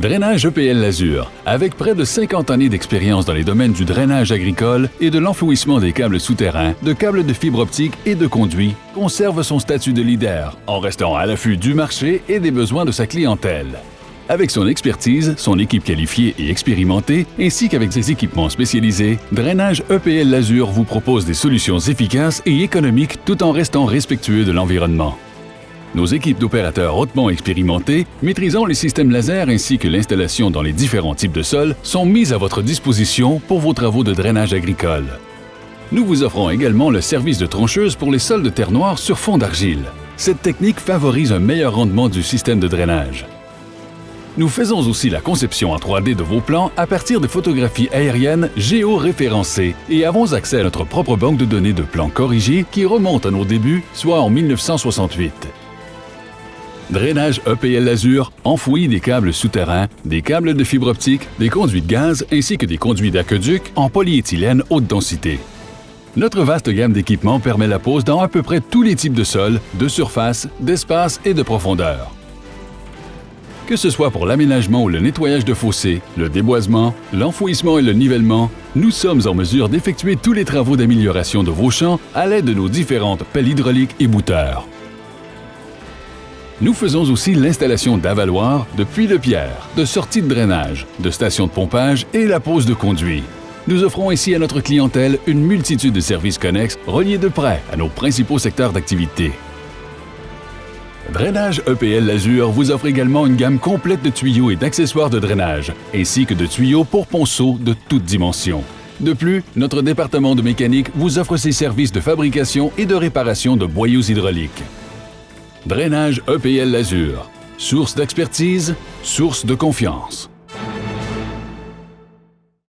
Drainage EPL Lazur, avec près de 50 années d'expérience dans les domaines du drainage agricole et de l'enflouissement des câbles souterrains, de câbles de fibre optique et de conduits, conserve son statut de leader en restant à l'affût du marché et des besoins de sa clientèle. Avec son expertise, son équipe qualifiée et expérimentée, ainsi qu'avec ses équipements spécialisés, Drainage EPL Lazur vous propose des solutions efficaces et économiques tout en restant respectueux de l'environnement. Nos équipes d'opérateurs hautement expérimentés, maîtrisant les systèmes laser ainsi que l'installation dans les différents types de sols, sont mises à votre disposition pour vos travaux de drainage agricole. Nous vous offrons également le service de troncheuse pour les sols de terre noire sur fond d'argile. Cette technique favorise un meilleur rendement du système de drainage. Nous faisons aussi la conception en 3D de vos plans à partir de photographies aériennes géoréférencées et avons accès à notre propre banque de données de plans corrigés qui remonte à nos débuts, soit en 1968. Drainage EPL Lazur enfouit des câbles souterrains, des câbles de fibre optique, des conduits de gaz ainsi que des conduits d'aqueduc en polyéthylène haute densité. Notre vaste gamme d'équipements permet la pose dans à peu près tous les types de sols, de surface, d'espace et de profondeur. Que ce soit pour l'aménagement ou le nettoyage de fossés, le déboisement, l'enfouissement et le nivellement, nous sommes en mesure d'effectuer tous les travaux d'amélioration de vos champs à l'aide de nos différentes pelles hydrauliques et bouteurs. Nous faisons aussi l'installation d'avaloirs, de puits de pierre, de sorties de drainage, de stations de pompage et la pose de conduits. Nous offrons ainsi à notre clientèle une multitude de services connexes reliés de près à nos principaux secteurs d'activité. Drainage EPL Lazur vous offre également une gamme complète de tuyaux et d'accessoires de drainage, ainsi que de tuyaux pour ponceaux de toutes dimensions. De plus, notre département de mécanique vous offre ses services de fabrication et de réparation de boyaux hydrauliques. Drainage EPL Lazur, source d'expertise, source de confiance.